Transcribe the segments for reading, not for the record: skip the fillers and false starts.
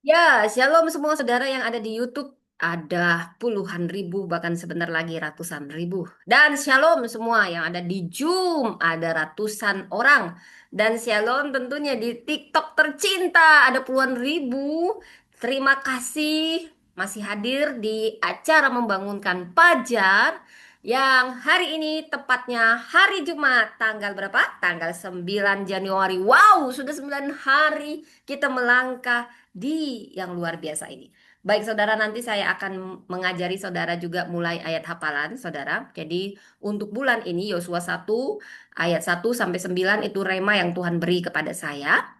Ya, shalom semua saudara yang ada di YouTube. Ada puluhan ribu, bahkan sebentar lagi ratusan ribu. Dan shalom semua yang ada di Zoom, ada ratusan orang. Dan shalom tentunya di TikTok tercinta, ada puluhan ribu. Terima kasih masih hadir di acara Membangunkan Pajar yang hari ini tepatnya hari Jumat, tanggal berapa? Tanggal 9 Januari. Wow, sudah 9 hari kita melangkah di yang luar biasa ini. Baik saudara, nanti saya akan mengajari saudara juga mulai ayat hafalan saudara. Jadi untuk bulan ini Yosua 1 ayat 1 sampai 9 itu rema yang Tuhan beri kepada saya.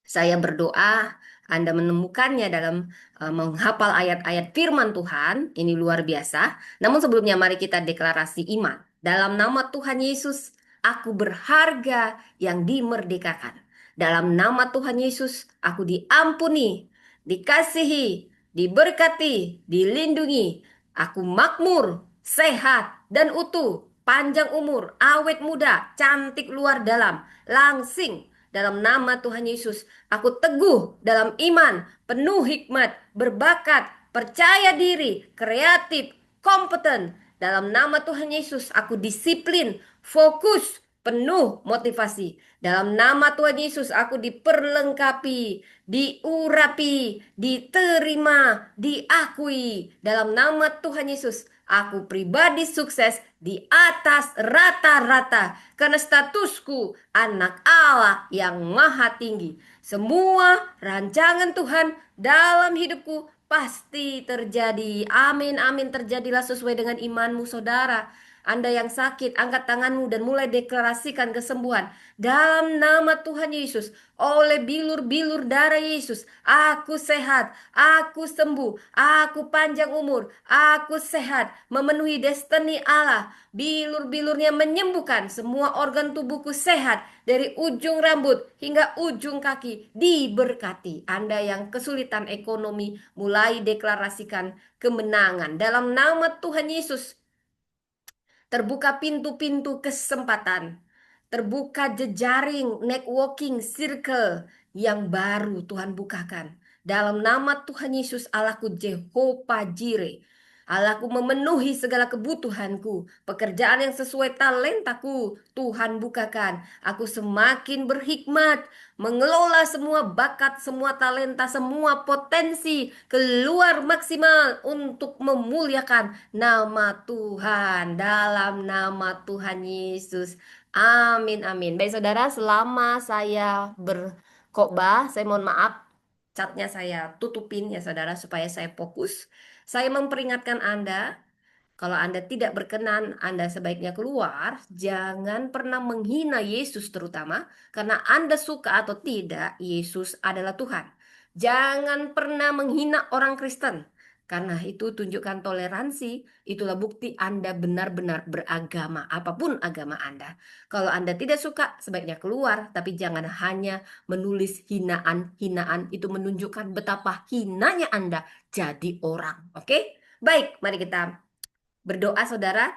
Saya berdoa Anda menemukannya dalam menghafal ayat-ayat firman Tuhan. Ini luar biasa. Namun sebelumnya mari kita deklarasi iman. Dalam nama Tuhan Yesus, aku berharga yang dimerdekakan. Dalam nama Tuhan Yesus, aku diampuni, dikasihi, diberkati, dilindungi. Aku makmur, sehat, dan utuh. Panjang umur, awet muda, cantik luar dalam, langsing. Dalam nama Tuhan Yesus, aku teguh dalam iman, penuh hikmat, berbakat, percaya diri, kreatif, kompeten. Dalam nama Tuhan Yesus, aku disiplin, fokus, penuh motivasi. Dalam nama Tuhan Yesus, aku diperlengkapi, diurapi, diterima, diakui. Dalam nama Tuhan Yesus, aku pribadi sukses di atas rata-rata karena statusku anak Allah yang maha tinggi. Semua rancangan Tuhan dalam hidupku pasti terjadi. Amin, amin. Terjadilah sesuai dengan imanmu, saudara. Anda yang sakit, angkat tanganmu dan mulai deklarasikan kesembuhan. Dalam nama Tuhan Yesus, oleh bilur-bilur darah Yesus, aku sehat, aku sembuh, aku panjang umur, aku sehat, memenuhi destiny Allah. Bilur-bilurnya menyembuhkan semua organ tubuhku sehat dari ujung rambut hingga ujung kaki diberkati. Anda yang kesulitan ekonomi mulai deklarasikan kemenangan dalam nama Tuhan Yesus. Terbuka pintu-pintu kesempatan. Terbuka jejaring networking circle yang baru Tuhan bukakan. Dalam nama Tuhan Yesus Allahku Jehovah Jireh. Allahku memenuhi segala kebutuhanku. Pekerjaan yang sesuai talentaku Tuhan bukakan. Aku semakin berhikmat. Mengelola semua bakat, semua talenta, semua potensi. Keluar maksimal untuk memuliakan nama Tuhan. Dalam nama Tuhan Yesus. Amin, amin. Baik saudara, selama saya berkhotbah, saya mohon maaf, catnya saya tutupin ya saudara, supaya saya fokus. Saya memperingatkan Anda, kalau Anda tidak berkenan, Anda sebaiknya keluar. Jangan pernah menghina Yesus terutama, karena Anda suka atau tidak, Yesus adalah Tuhan. Jangan pernah menghina orang Kristen, karena itu tunjukkan toleransi. Itulah bukti Anda benar-benar beragama, apapun agama Anda. Kalau Anda tidak suka, sebaiknya keluar, tapi jangan hanya menulis hinaan-hinaan. Itu menunjukkan betapa hinanya Anda jadi orang. Oke? Baik, mari kita berdoa saudara.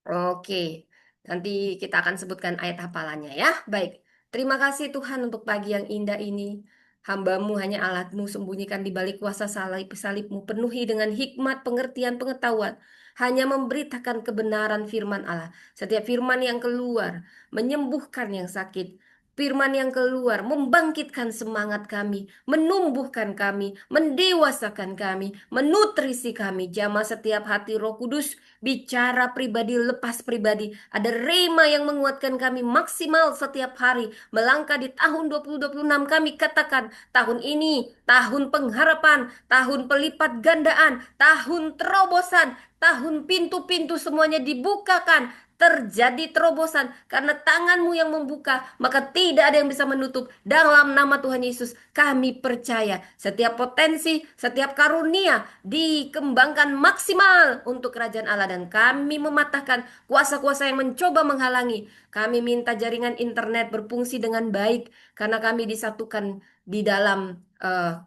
Oke, nanti kita akan sebutkan ayat hafalannya ya. Baik, terima kasih Tuhan untuk pagi yang indah ini. Hambamu hanya alatmu, sembunyikan di balik kuasa salibmu, penuhi dengan hikmat, pengertian, pengetahuan. Hanya memberitakan kebenaran firman Allah. Setiap firman yang keluar, menyembuhkan yang sakit. Firman yang keluar, membangkitkan semangat kami, menumbuhkan kami, mendewasakan kami, menutrisi kami. Jamah setiap hati Roh Kudus, bicara pribadi, lepas pribadi. Ada rema yang menguatkan kami maksimal setiap hari. Melangkah di tahun 2026 kami katakan, tahun ini tahun pengharapan, tahun pelipat gandaan, tahun terobosan, tahun pintu-pintu semuanya dibukakan. Terjadi terobosan karena tanganmu yang membuka, maka tidak ada yang bisa menutup. Dalam nama Tuhan Yesus, kami percaya setiap potensi, setiap karunia dikembangkan maksimal untuk kerajaan Allah, dan kami mematahkan kuasa-kuasa yang mencoba menghalangi. Kami minta jaringan internet berfungsi dengan baik karena kami disatukan di dalam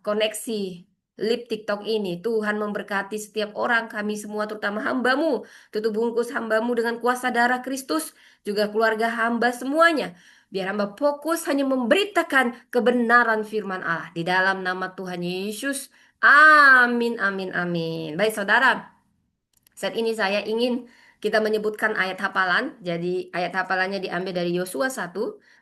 koneksi lip TikTok ini. Tuhan memberkati setiap orang, kami semua terutama hambamu. Tutup bungkus hambamu dengan kuasa darah Kristus, juga keluarga hamba semuanya. Biar hamba fokus hanya memberitakan kebenaran firman Allah di dalam nama Tuhan Yesus. Amin, amin, amin. Baik, saudara. Saat ini saya ingin kita menyebutkan ayat hafalan. Jadi ayat hafalannya diambil dari Yosua 1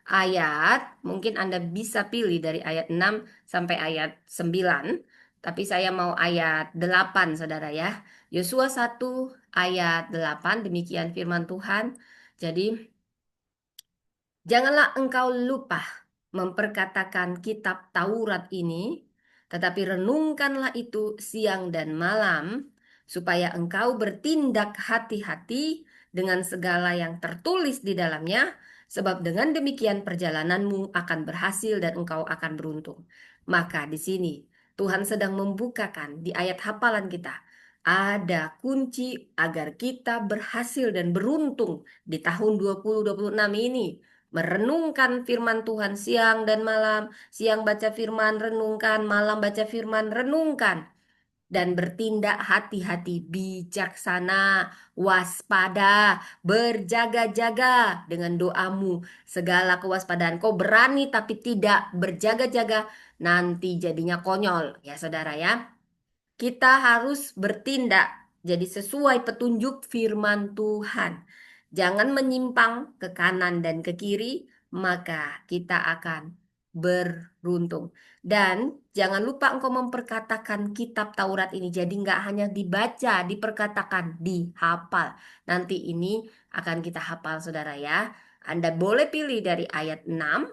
ayat. Mungkin Anda bisa pilih dari ayat 6 sampai ayat 9. Tapi saya mau ayat 8, saudara ya. Yosua 1 ayat 8, demikian firman Tuhan. Jadi janganlah engkau lupa memperkatakan kitab Taurat ini, tetapi renungkanlah itu siang dan malam, supaya engkau bertindak hati-hati dengan segala yang tertulis di dalamnya, sebab dengan demikian perjalananmu akan berhasil dan engkau akan beruntung. Maka di sini Tuhan sedang membukakan di ayat hafalan kita, ada kunci agar kita berhasil dan beruntung di tahun 2026 ini, merenungkan firman Tuhan siang dan malam, siang baca firman, renungkan, malam baca firman, renungkan, dan bertindak hati-hati, bijaksana, waspada, berjaga-jaga dengan doamu, segala kewaspadaan. Kau berani tapi tidak berjaga-jaga, nanti jadinya konyol, ya saudara ya. Kita harus bertindak jadi sesuai petunjuk firman Tuhan. Jangan menyimpang ke kanan dan ke kiri, maka kita akan beruntung. Dan jangan lupa engkau memperkatakan kitab Taurat ini. Jadi nggak hanya dibaca, diperkatakan, dihafal. Nanti ini akan kita hafal, saudara ya. Anda boleh pilih dari ayat 6,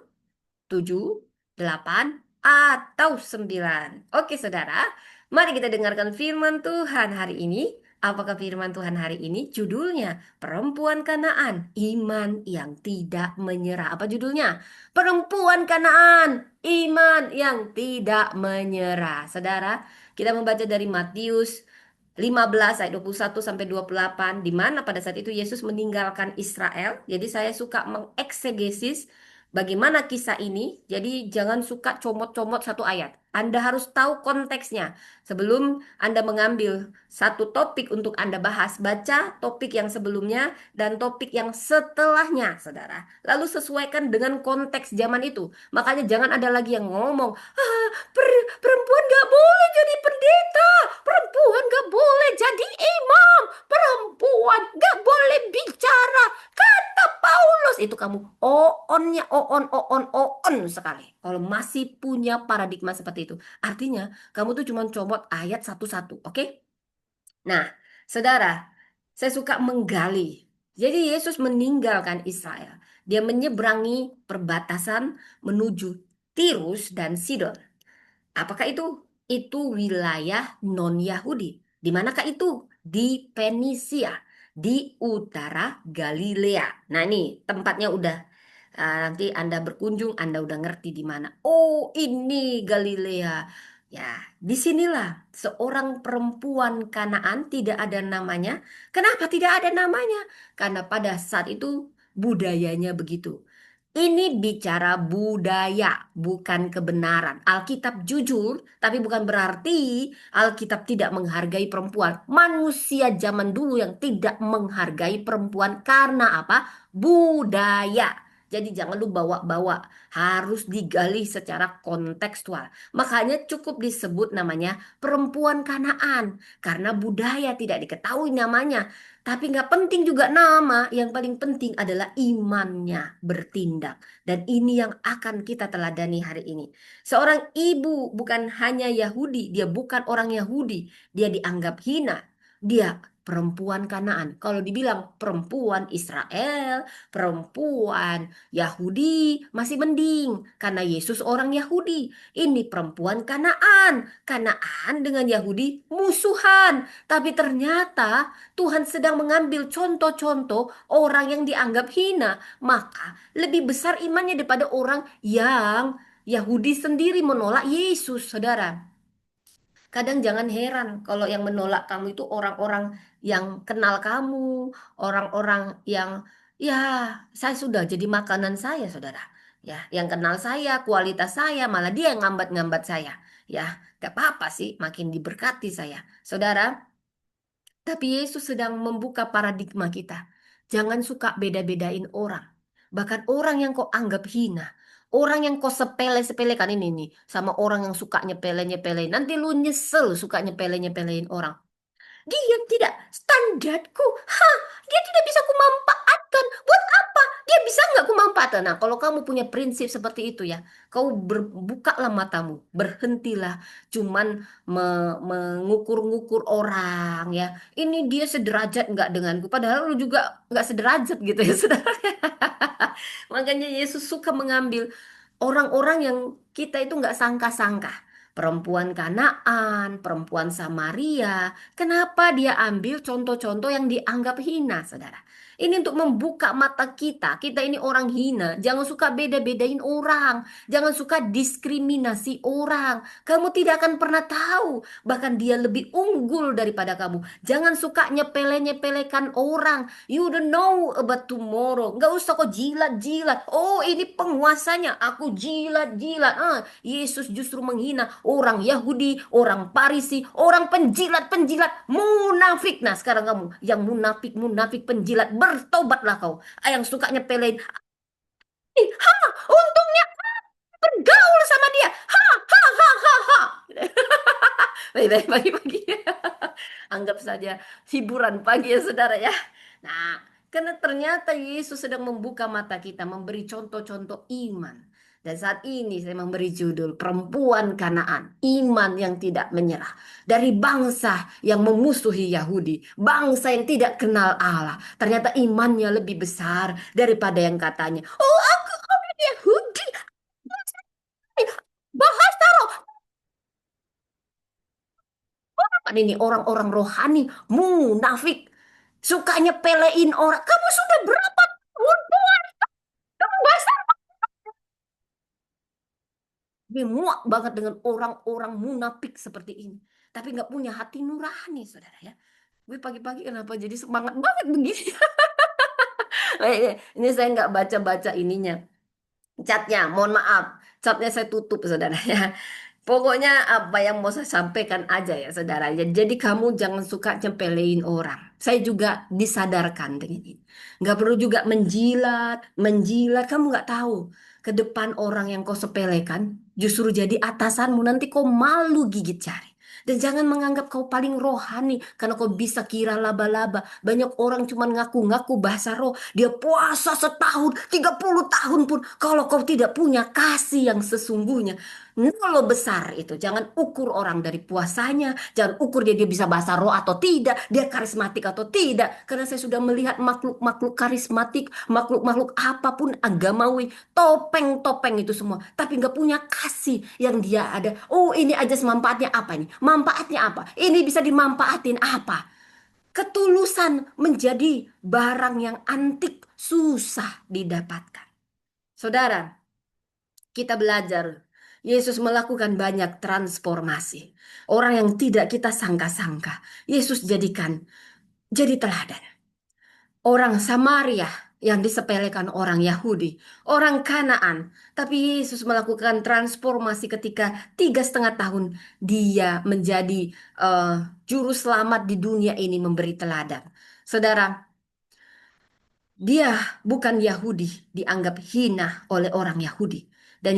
7, 8, atau 9. Oke, saudara. Mari kita dengarkan firman Tuhan hari ini. Apakah firman Tuhan hari ini? Judulnya, Perempuan Kanaan, Iman yang Tidak Menyerah. Apa judulnya? Perempuan Kanaan, Iman yang Tidak Menyerah. Saudara, kita membaca dari Matius 15 ayat 21 sampai 28, di mana pada saat itu Yesus meninggalkan Israel. Jadi saya suka mengeksegesis bagaimana kisah ini. Jadi jangan suka comot-comot satu ayat. Anda harus tahu konteksnya. Sebelum Anda mengambil satu topik untuk Anda bahas, baca topik yang sebelumnya dan topik yang setelahnya, saudara. Lalu sesuaikan dengan konteks zaman itu. Makanya jangan ada lagi yang ngomong, perempuan gak boleh jadi pendeta, perempuan gak boleh jadi imam, perempuan gak boleh bicara. Kata Paulus, itu kamu oonnya oon sekali. Kalau masih punya paradigma seperti itu, artinya kamu tuh cuma comot ayat satu-satu, oke? Nah, saudara, saya suka menggali. Jadi Yesus meninggalkan Israel. Dia menyeberangi perbatasan menuju Tirus dan Sidon. Apakah itu? Itu wilayah non-Yahudi. Di manakah itu? Di Fenisia, di utara Galilea. Nah, ini tempatnya udah. Nanti Anda berkunjung, Anda udah ngerti di mana. Oh, ini Galilea. Ya, disinilah seorang perempuan Kanaan tidak ada namanya. Kenapa tidak ada namanya? Karena pada saat itu budayanya begitu. Ini bicara budaya, bukan kebenaran. Alkitab jujur, tapi bukan berarti Alkitab tidak menghargai perempuan. Manusia zaman dulu yang tidak menghargai perempuan karena apa? Budaya. Jadi jangan lu bawa-bawa, harus digali secara kontekstual. Makanya cukup disebut namanya perempuan Kanaan, karena budaya tidak diketahui namanya. Tapi nggak penting juga nama, yang paling penting adalah imannya bertindak. Dan ini yang akan kita teladani hari ini. Seorang ibu bukan hanya Yahudi, dia bukan orang Yahudi, dia dianggap hina. Dia perempuan Kanaan. Kalau dibilang perempuan Israel, perempuan Yahudi, masih mending. Karena Yesus orang Yahudi. Ini perempuan Kanaan. Kanaan dengan Yahudi musuhan. Tapi ternyata Tuhan sedang mengambil contoh-contoh orang yang dianggap hina, maka lebih besar imannya daripada orang yang Yahudi sendiri menolak Yesus, saudara. Kadang jangan heran kalau yang menolak kamu itu orang-orang yang kenal kamu, orang-orang yang ya saya sudah jadi makanan saya, saudara. Ya, yang kenal saya, kualitas saya, malah dia yang ngambat-ngambat saya. Ya, gak apa-apa sih, makin diberkati saya. Saudara, tapi Yesus sedang membuka paradigma kita. Jangan suka beda-bedain orang. Bahkan orang yang kau anggap hina, orang yang kau sepele-sepelekan ini nih, sama orang yang suka nyepele-nyepelein. Nanti lu nyesel suka nyepele-nyepelein orang. Dia tidak standarku. Hah, dia tidak bisa kumanfaatkan. Buat apa? Dia bisa nggak kumanfaatkan? Nah, kalau kamu punya prinsip seperti itu ya, kau bukalah matamu, berhentilah cuman mengukur-ngukur orang ya. Ini dia sederajat nggak denganku, padahal lu juga nggak sederajat gitu ya, saudara. Makanya Yesus suka mengambil orang-orang yang kita itu nggak sangka-sangka. Perempuan Kanaan, perempuan Samaria. Kenapa dia ambil contoh-contoh yang dianggap hina, saudara? Ini untuk membuka mata kita. Kita ini orang hina. Jangan suka beda-bedain orang. Jangan suka diskriminasi orang. Kamu tidak akan pernah tahu. Bahkan dia lebih unggul daripada kamu. Jangan suka nyepele-nyepelekan orang. You don't know about tomorrow. Nggak usah kok jilat-jilat. Oh, ini penguasanya. Aku jilat-jilat. Yesus justru menghina orang Yahudi, orang Parisi, orang penjilat-penjilat, munafik. Nah, sekarang kamu yang munafik-munafik penjilat, bertobatlah kau. Yang suka nyepelein. Ha, untungnya bergaul sama dia. Ha, ha, ha, ha, ha. Baik-baik pagi-pagi. Anggap saja hiburan pagi ya saudara ya. Nah, karena ternyata Yesus sedang membuka mata kita, memberi contoh-contoh iman. Dan saat ini saya memberi judul Perempuan Kanaan, iman yang tidak menyerah. Dari bangsa yang memusuhi Yahudi, bangsa yang tidak kenal Allah. Ternyata imannya lebih besar daripada yang katanya, oh aku orang Yahudi, bahasa roh. Kan ini orang-orang rohani, munafik, sukanya pelein orang. Kamu sudah berapa tahun Tuhan? Kamu basah. Gue muak banget dengan orang-orang munafik seperti ini. Tapi nggak punya hati nurani, saudara ya. Gue pagi-pagi kenapa jadi semangat banget begini? Ini saya nggak baca-baca ininya. Catnya, mohon maaf. Catnya saya tutup, saudara ya. Pokoknya apa yang mau saya sampaikan aja ya saudara. Jadi kamu jangan suka nyepelein orang. Saya juga disadarkan dengan ini. Nggak perlu juga menjilat, menjilat. Kamu nggak tahu ke depan orang yang kau sepelekan justru jadi atasanmu. Nanti kau malu gigit jari. Dan jangan menganggap kau paling rohani karena kau bisa kira laba-laba. Banyak orang cuma ngaku-ngaku bahasa roh. Dia puasa setahun, 30 tahun pun. Kalau kau tidak punya kasih yang sesungguhnya, nol besar itu. Jangan ukur orang dari puasanya. Jangan ukur dia bisa bahasa roh atau tidak. Dia karismatik atau tidak. Karena saya sudah melihat makhluk-makhluk karismatik. Makhluk-makhluk apapun agamawi. Topeng-topeng itu semua. Tapi nggak punya kasih yang dia ada. Oh, ini aja manfaatnya apa ini? Manfaatnya apa? Ini bisa dimanfaatin apa? Ketulusan menjadi barang yang antik. Susah didapatkan. Saudara, kita belajar. Yesus melakukan banyak transformasi. Orang yang tidak kita sangka-sangka. Yesus jadikan jadi teladan. Orang Samaria yang disepelekan orang Yahudi. Orang Kanaan. Tapi Yesus melakukan transformasi ketika 3,5 tahun dia menjadi juru selamat di dunia ini memberi teladan. Saudara, dia bukan Yahudi, dianggap hina oleh orang Yahudi. Dan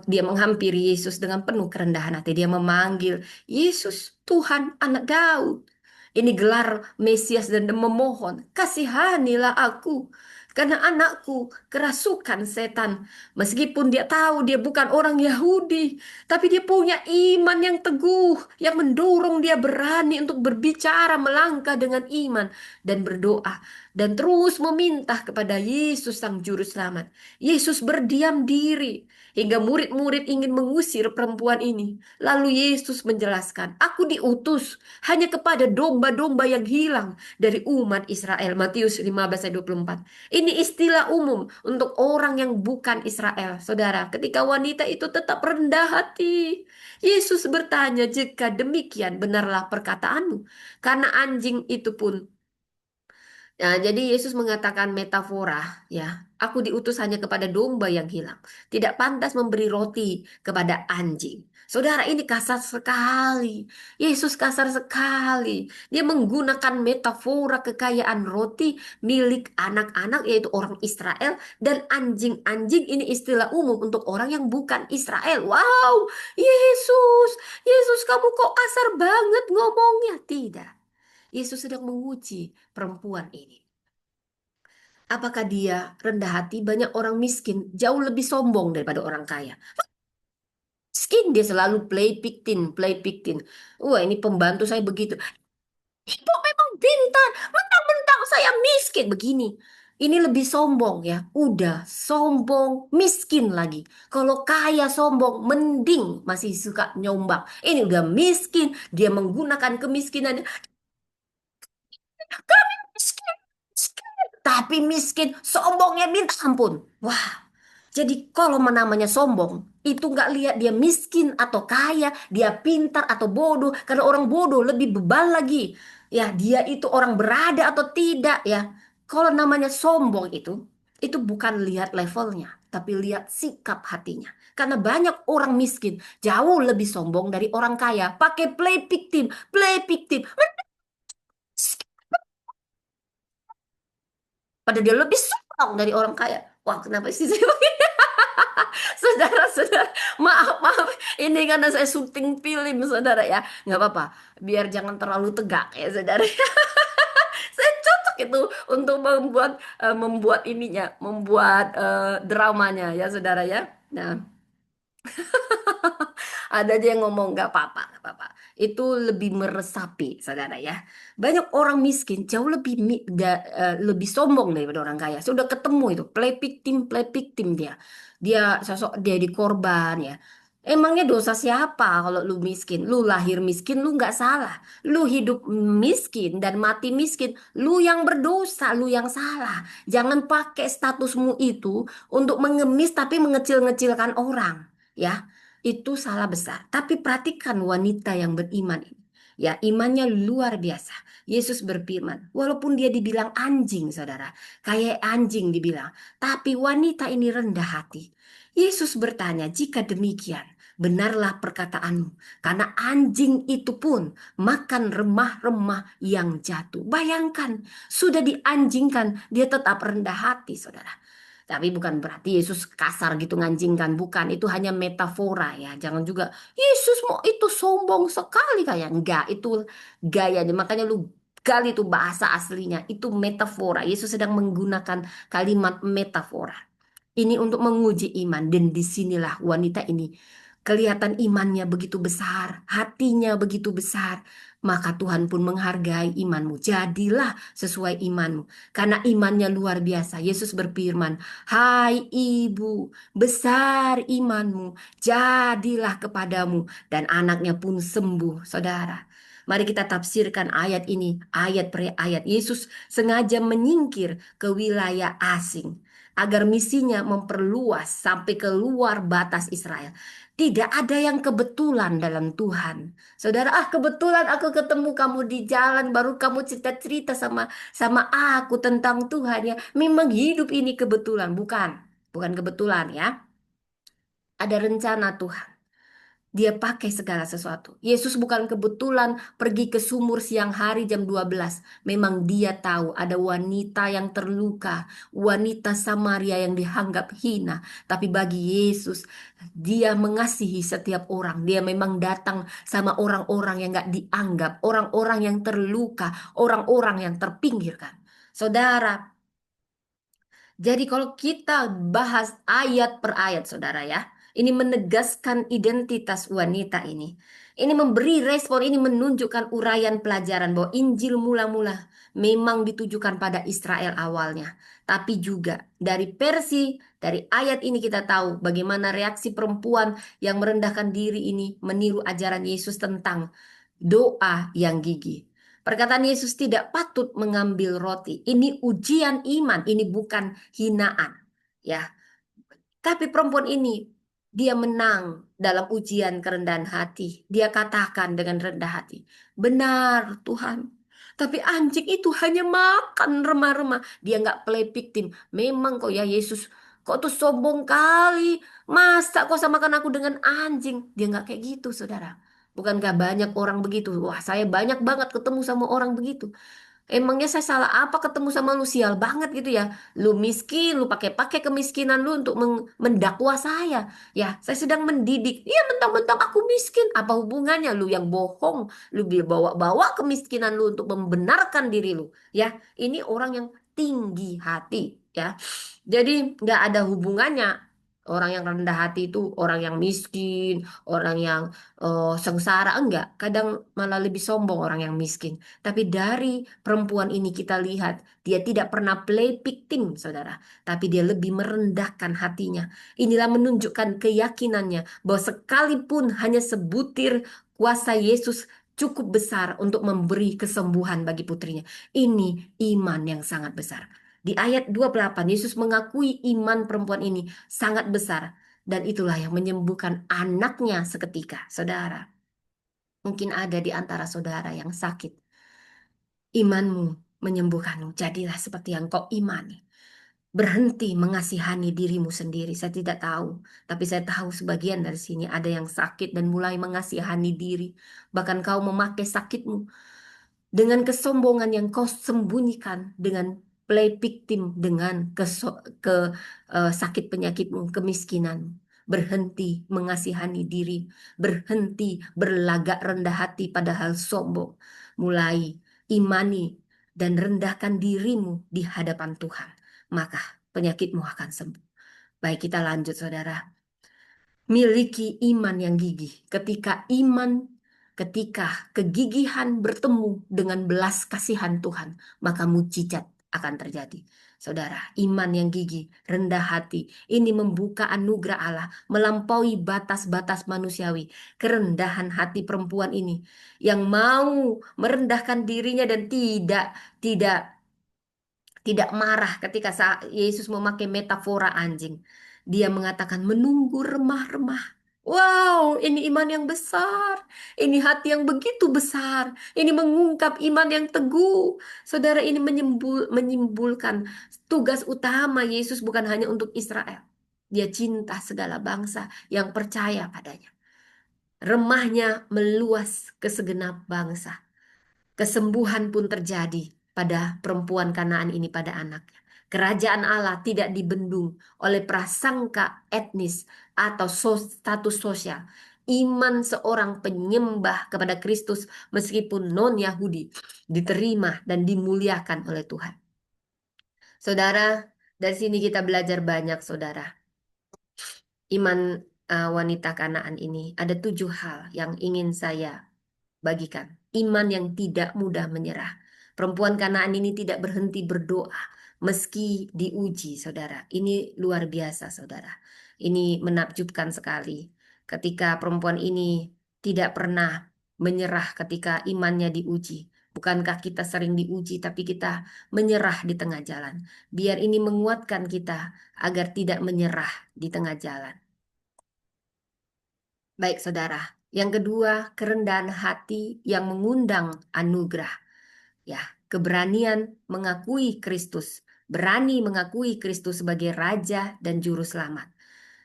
dia menghampiri Yesus dengan penuh kerendahan hati. Dia memanggil Yesus, Tuhan anak Daud. Ini gelar Mesias dan memohon, kasihanilah aku. Karena anakku kerasukan setan. Meskipun dia tahu dia bukan orang Yahudi. Tapi dia punya iman yang teguh. Yang mendorong dia berani untuk berbicara melangkah dengan iman. Dan berdoa dan terus meminta kepada Yesus Sang Juru Selamat. Yesus berdiam diri hingga murid-murid ingin mengusir perempuan ini. Lalu Yesus menjelaskan, aku diutus hanya kepada domba-domba yang hilang dari umat Israel. Matius 15 ayat 24. Ini istilah umum untuk orang yang bukan Israel. Saudara, ketika wanita itu tetap rendah hati, Yesus bertanya, jika demikian benarlah perkataanmu. Karena anjing itu pun. Nah, jadi Yesus mengatakan metafora, ya. Aku diutus hanya kepada domba yang hilang. Tidak pantas memberi roti kepada anjing. Saudara, ini kasar sekali. Yesus kasar sekali. Dia menggunakan metafora kekayaan roti milik anak-anak, yaitu orang Israel, dan anjing-anjing ini istilah umum untuk orang yang bukan Israel. Wow, Yesus, Yesus, kamu kok kasar banget ngomongnya? Tidak. Yesus sedang menguji perempuan ini. Apakah dia rendah hati? Banyak orang miskin jauh lebih sombong daripada orang kaya. Miskin dia selalu play victim, play victim. Wah, ini pembantu saya begitu. Ibu memang pintar, mentang-mentang saya miskin begini. Ini lebih sombong ya. Udah sombong, miskin lagi. Kalau kaya sombong, mending masih suka nyombang. Ini udah miskin, dia menggunakan kemiskinan. Kami miskin, miskin. Tapi miskin, sombongnya minta ampun. Wah, jadi kalau namanya sombong, itu nggak lihat dia miskin atau kaya, dia pintar atau bodoh. Karena orang bodoh lebih bebal lagi. Ya, dia itu orang berada atau tidak ya. Kalau namanya sombong itu bukan lihat levelnya, tapi lihat sikap hatinya. Karena banyak orang miskin jauh lebih sombong dari orang kaya. Pakai play victim, play victim. Padahal dia lebih sombong dari orang kaya. Wah, kenapa sih saya begini? Saudara-saudara, maaf, maaf. Ini karena saya syuting film, saudara ya. Nggak apa-apa. Biar jangan terlalu tegak ya, saudara. Saya cocok itu untuk membuat ininya, membuat dramanya ya, saudara ya. Nah, ada aja yang ngomong nggak apa-apa, nggak apa-apa. Itu lebih meresapi, saudara ya. Banyak orang miskin jauh lebih sombong daripada orang kaya. Sudah ketemu itu play victim dia. Dia sosok dia di korban ya. Emangnya dosa siapa kalau lu miskin? Lu lahir miskin, lu nggak salah. Lu hidup miskin dan mati miskin, lu yang berdosa, lu yang salah. Jangan pakai statusmu itu untuk mengemis tapi mengecil-ngecilkan orang. Ya, itu salah besar. Tapi perhatikan wanita yang beriman ini. Ya, imannya luar biasa. Yesus berfirman, walaupun dia dibilang anjing, saudara, kayak anjing dibilang, tapi wanita ini rendah hati. Yesus bertanya, jika demikian, benarlah perkataanmu, karena anjing itu pun makan remah-remah yang jatuh. Bayangkan, sudah dianjingkan, dia tetap rendah hati, saudara. Tapi bukan berarti Yesus kasar gitu nganjingkan, bukan. Itu hanya metafora ya. Jangan juga Yesus mau itu sombong sekali kayak enggak, itu gayanya. Makanya lu gali itu bahasa aslinya, itu metafora. Yesus sedang menggunakan kalimat metafora. Ini untuk menguji iman dan disinilah wanita ini kelihatan imannya begitu besar, hatinya begitu besar. Maka Tuhan pun menghargai imanmu. Jadilah sesuai imanmu. Karena imannya luar biasa. Yesus berfirman, hai ibu, besar imanmu. Jadilah kepadamu. Dan anaknya pun sembuh, saudara. Mari kita tafsirkan ayat ini, ayat per ayat. Yesus sengaja menyingkir ke wilayah asing agar misinya memperluas sampai keluar batas Israel. Tidak ada yang kebetulan dalam Tuhan. Saudara, kebetulan aku ketemu kamu di jalan, baru kamu cerita-cerita sama aku tentang Tuhan ya. Memang hidup ini kebetulan, bukan? Bukan kebetulan ya. Ada rencana Tuhan. Dia pakai segala sesuatu. Yesus bukan kebetulan pergi ke sumur siang hari jam 12. Memang dia tahu ada wanita yang terluka, wanita Samaria yang dianggap hina. Tapi bagi Yesus, dia mengasihi setiap orang. Dia memang datang sama orang-orang yang gak dianggap, orang-orang yang terluka, orang-orang yang terpinggirkan. Saudara, jadi kalau kita bahas ayat per ayat, saudara ya, ini menegaskan identitas wanita ini. Ini memberi respon, ini menunjukkan uraian pelajaran bahwa Injil mula-mula memang ditujukan pada Israel awalnya. Tapi juga dari ayat ini kita tahu bagaimana reaksi perempuan yang merendahkan diri ini meniru ajaran Yesus tentang doa yang gigih. Perkataan Yesus tidak patut mengambil roti. Ini ujian iman, ini bukan hinaan. Ya, tapi perempuan ini dia menang dalam ujian kerendahan hati. Dia katakan dengan rendah hati, benar Tuhan. Tapi anjing itu hanya makan remah-remah. Dia nggak play victim. Memang kok ya Yesus kok tuh sombong kali. Masa kau samakan aku dengan anjing? Dia nggak kayak gitu, saudara. Bukankah banyak orang begitu? Wah, saya banyak banget ketemu sama orang begitu. Emangnya saya salah apa ketemu sama lu, sial banget gitu ya. Lu miskin, lu pakai-pakai kemiskinan lu untuk mendakwa saya. Ya, saya sedang mendidik. Iya, mentang-mentang aku miskin. Apa hubungannya lu yang bohong? Lu bawa-bawa kemiskinan lu untuk membenarkan diri lu. Ya, ini orang yang tinggi hati. Ya, jadi nggak ada hubungannya. Orang yang rendah hati itu orang yang miskin, orang yang sengsara. Enggak, kadang malah lebih sombong orang yang miskin. Tapi dari perempuan ini kita lihat, dia tidak pernah play victim, saudara. Tapi dia lebih merendahkan hatinya. Inilah menunjukkan keyakinannya bahwa sekalipun hanya sebutir kuasa Yesus cukup besar untuk memberi kesembuhan bagi putrinya. Ini iman yang sangat besar. Di ayat 28, Yesus mengakui iman perempuan ini sangat besar. Dan itulah yang menyembuhkan anaknya seketika, saudara. Mungkin ada di antara saudara yang sakit. Imanmu menyembuhkanmu. Jadilah seperti yang kau imani. Berhenti mengasihani dirimu sendiri. Saya tidak tahu, tapi saya tahu sebagian dari sini ada yang sakit dan mulai mengasihani diri. Bahkan kau memakai sakitmu dengan kesombongan yang kau sembunyikan, dengan play victim, dengan sakit penyakitmu, kemiskinan. Berhenti mengasihani diri, berhenti berlagak rendah hati padahal sombong. Mulai imani dan rendahkan dirimu di hadapan Tuhan, maka penyakitmu akan sembuh. Baik, kita lanjut, saudara. Miliki iman yang gigih. Ketika kegigihan bertemu dengan belas kasihan Tuhan, maka mujizat akan terjadi. Saudara, iman yang gigih, rendah hati, ini membuka anugerah Allah, melampaui batas-batas manusiawi. Kerendahan hati perempuan ini yang mau merendahkan dirinya dan tidak tidak marah ketika Yesus memakai metafora anjing. Dia mengatakan menunggu remah-remah. Wow, ini iman yang besar. Ini hati yang begitu besar. Ini mengungkap iman yang teguh. Saudara, ini menyimpulkan tugas utama Yesus bukan hanya untuk Israel. Dia cinta segala bangsa yang percaya padanya. Remahnya meluas ke segenap bangsa. Kesembuhan pun terjadi pada perempuan Kanaan ini, pada anaknya. Kerajaan Allah tidak dibendung oleh prasangka etnis atau status sosial. Iman seorang penyembah kepada Kristus meskipun non-Yahudi diterima dan dimuliakan oleh Tuhan. Saudara, dari sini kita belajar banyak, saudara. Iman wanita Kanaan ini ada 7 hal yang ingin saya bagikan. Iman yang tidak mudah menyerah. Perempuan Kanaan ini tidak berhenti berdoa meski diuji, saudara. Ini luar biasa, saudara. Ini menakjubkan sekali. Ketika perempuan ini tidak pernah menyerah ketika imannya diuji. Bukankah kita sering diuji, tapi kita menyerah di tengah jalan. Biar ini menguatkan kita agar tidak menyerah di tengah jalan. Baik, saudara. Yang kedua, kerendahan hati yang mengundang anugerah. Ya, keberanian mengakui Kristus. Berani mengakui Kristus sebagai Raja dan Juru Selamat.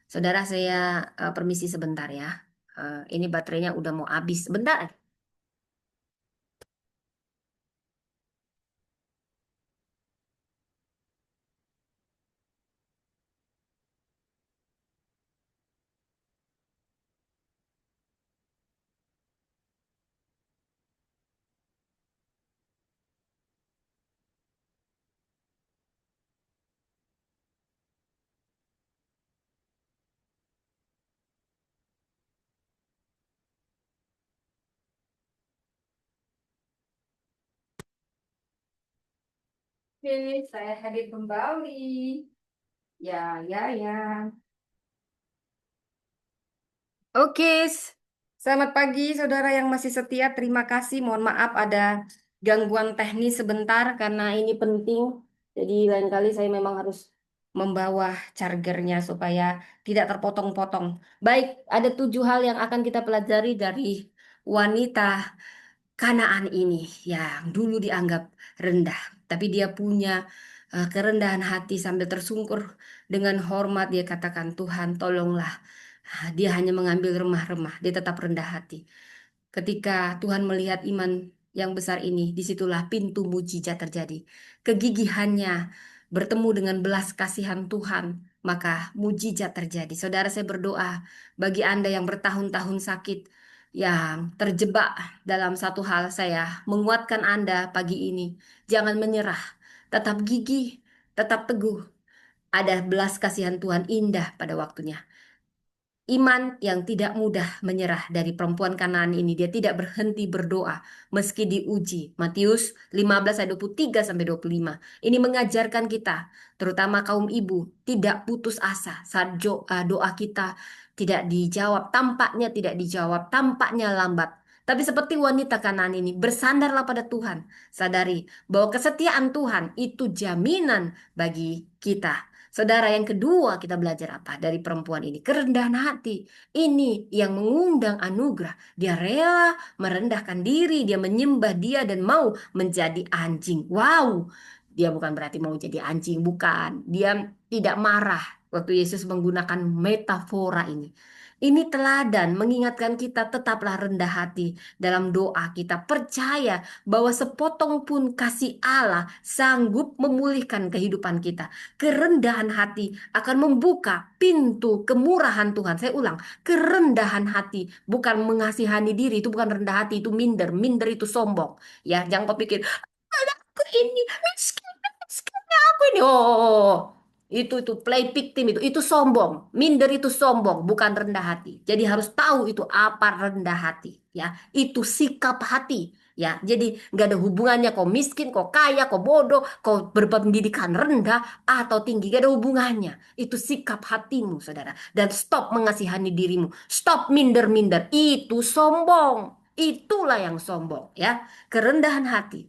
Saudara, saya permisi sebentar ya. Ini baterainya udah mau habis. Sebentar. Oke, saya hadir kembali. Ya, ya, ya. Oke, selamat pagi saudara yang masih setia. Terima kasih. Mohon maaf ada gangguan teknis sebentar karena ini penting. Jadi lain kali saya memang harus membawa chargernya supaya tidak terpotong-potong. Baik, ada 7 hal yang akan kita pelajari dari wanita Kanaan ini yang dulu dianggap rendah, tapi dia punya kerendahan hati sambil tersungkur Dengan hormat dia katakan, Tuhan tolonglah. Dia hanya mengambil remah-remah, dia tetap rendah hati. Ketika Tuhan melihat iman yang besar ini, disitulah pintu mujizat terjadi. Kegigihannya bertemu dengan belas kasihan Tuhan, maka mujizat terjadi. Saudara, saya berdoa bagi Anda yang bertahun-tahun sakit, yang terjebak dalam satu hal, saya menguatkan Anda pagi ini. Jangan menyerah, tetap gigih, tetap teguh. Ada belas kasihan Tuhan indah pada waktunya. Iman yang tidak mudah menyerah dari perempuan Kanaan ini. Dia tidak berhenti berdoa meski diuji. Matius 15 ayat 23 sampai 25. Ini mengajarkan kita, terutama kaum ibu, tidak putus asa saat doa kita tidak dijawab. Tampaknya tidak dijawab, tampaknya lambat. Tapi seperti wanita Kanaan ini, bersandarlah pada Tuhan. Sadari bahwa kesetiaan Tuhan itu jaminan bagi kita. Saudara, yang kedua kita belajar apa dari perempuan ini? Kerendahan hati. Ini yang mengundang anugerah. Dia rela merendahkan diri, dia menyembah dia dan mau menjadi anjing. Wow, dia bukan berarti mau jadi anjing, bukan. Dia tidak marah waktu Yesus menggunakan metafora ini. Ini teladan mengingatkan kita tetaplah rendah hati dalam doa kita. Percaya bahwa sepotong pun kasih Allah sanggup memulihkan kehidupan kita. Kerendahan hati akan membuka pintu kemurahan Tuhan. Saya ulang, kerendahan hati bukan mengasihani diri, itu bukan rendah hati, itu minder. Minder itu sombong. Ya, jangan kau pikir, aku ini miskin, miskinnya aku ini. Oh, itu play victim itu sombong. Minder itu sombong, bukan rendah hati. Jadi harus tahu itu apa rendah hati. Ya, itu sikap hati. Ya, jadi nggak ada hubungannya kau miskin, kau kaya, kau bodoh, kau berpendidikan rendah atau tinggi, gak ada hubungannya. Itu sikap hatimu, saudara. Dan stop mengasihani dirimu, stop minder-minder. Itu sombong. Itulah yang sombong, ya. Kerendahan hati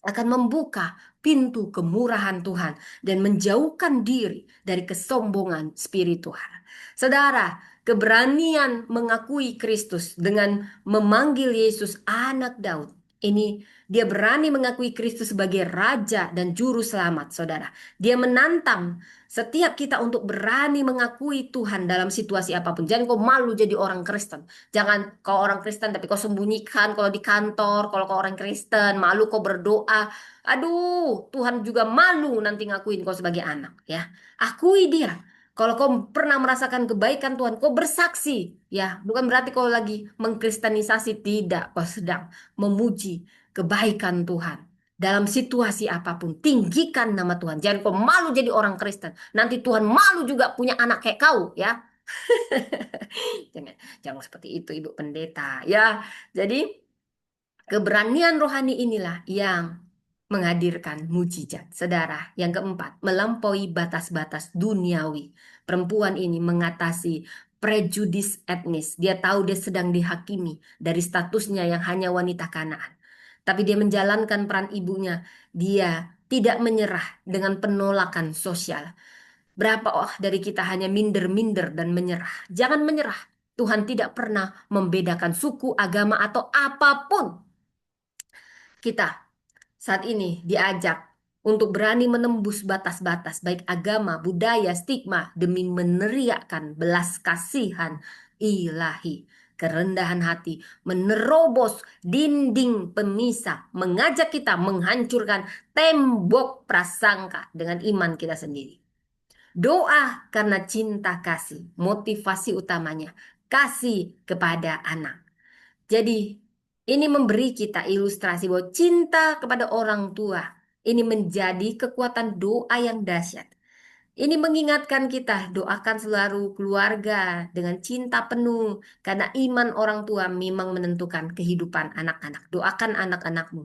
akan membuka pintu kemurahan Tuhan dan menjauhkan diri dari kesombongan spiritual. Saudara, keberanian mengakui Kristus dengan memanggil Yesus anak Daud. Ini dia berani mengakui Kristus sebagai raja dan juru selamat, saudara. Dia menantang setiap kita untuk berani mengakui Tuhan dalam situasi apapun. Jangan kau malu jadi orang Kristen. Jangan kau orang Kristen tapi kau sembunyikan kalau di kantor, kalau kau orang Kristen, malu kau berdoa. Aduh, Tuhan juga malu nanti ngakuin kau sebagai anak, ya. Akui dia. Kalau kau pernah merasakan kebaikan Tuhan, kau bersaksi, ya. Bukan berarti kau lagi mengkristenisasi, tidak. Kau sedang memuji kebaikan Tuhan. Dalam situasi apapun, tinggikan nama Tuhan. Jangan kau malu jadi orang Kristen. Nanti Tuhan malu juga punya anak kayak kau, ya. Jangan, jangan seperti itu, Ibu Pendeta, ya. Jadi keberanian rohani inilah yang menghadirkan mujizat. Saudara, yang keempat, melampaui batas-batas duniawi. Perempuan ini mengatasi prejudis etnis. Dia tahu dia sedang dihakimi dari statusnya yang hanya wanita Kanaan. Tapi dia menjalankan peran ibunya. Dia tidak menyerah dengan penolakan sosial. Berapa dari kita hanya minder-minder dan menyerah. Jangan menyerah. Tuhan tidak pernah membedakan suku, agama, atau apapun. Kita saat ini diajak untuk berani menembus batas-batas baik agama, budaya, stigma demi meneriakkan belas kasihan ilahi. Kerendahan hati menerobos dinding pemisah, mengajak kita menghancurkan tembok prasangka dengan iman kita sendiri. Doa karena cinta kasih, motivasi utamanya kasih kepada anak. Jadi, ini memberi kita ilustrasi bahwa cinta kepada orang tua ini menjadi kekuatan doa yang dahsyat. Ini mengingatkan kita doakan selalu keluarga dengan cinta penuh karena iman orang tua memang menentukan kehidupan anak-anak. Doakan anak-anakmu.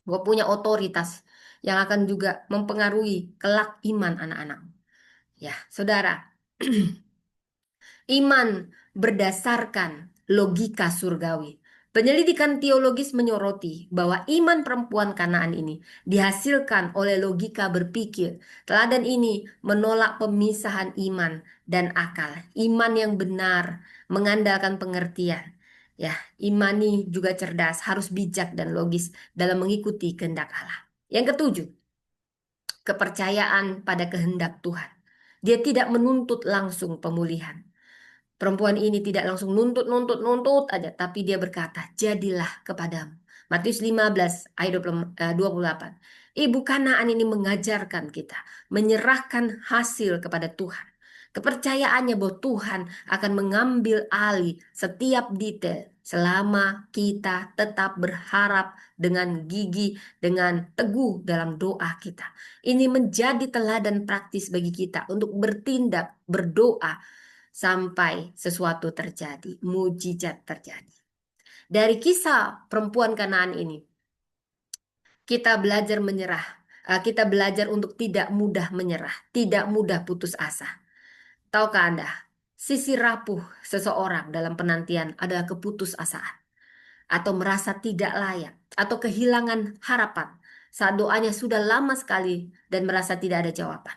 Gue punya otoritas yang akan juga mempengaruhi kelak iman anak-anakmu. Ya, saudara. Iman berdasarkan logika surgawi. Penyelidikan teologis menyoroti bahwa iman perempuan Kanaan ini dihasilkan oleh logika berpikir. Teladan ini menolak pemisahan iman dan akal. Iman yang benar mengandalkan pengertian. Ya, imani juga cerdas, harus bijak dan logis dalam mengikuti kehendak Allah. Yang ketujuh, kepercayaan pada kehendak Tuhan. Dia tidak menuntut langsung pemulihan. Perempuan ini tidak langsung nuntut, nuntut, nuntut aja, tapi dia berkata, jadilah kepadamu. Matius 15 ayat 28. Ibu Kanaan ini mengajarkan kita menyerahkan hasil kepada Tuhan. Kepercayaannya bahwa Tuhan akan mengambil alih setiap detail selama kita tetap berharap dengan gigih, dengan teguh dalam doa kita. Ini menjadi teladan praktis bagi kita untuk bertindak, berdoa, sampai sesuatu terjadi, mujizat terjadi. Dari kisah perempuan Kanaan ini, kita belajar menyerah. Kita belajar untuk tidak mudah menyerah, tidak mudah putus asa. Tahukah Anda, sisi rapuh seseorang dalam penantian adalah keputusasaan atau merasa tidak layak atau kehilangan harapan saat doanya sudah lama sekali dan merasa tidak ada jawaban.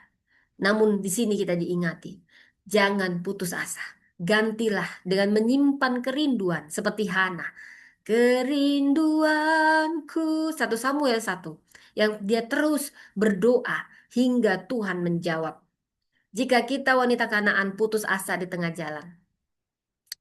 Namun di sini kita diingati, jangan putus asa. Gantilah dengan menyimpan kerinduan seperti Hana. Kerinduanku, 1 Samuel 1, yang dia terus berdoa hingga Tuhan menjawab. Jika kita wanita Kanaan putus asa di tengah jalan,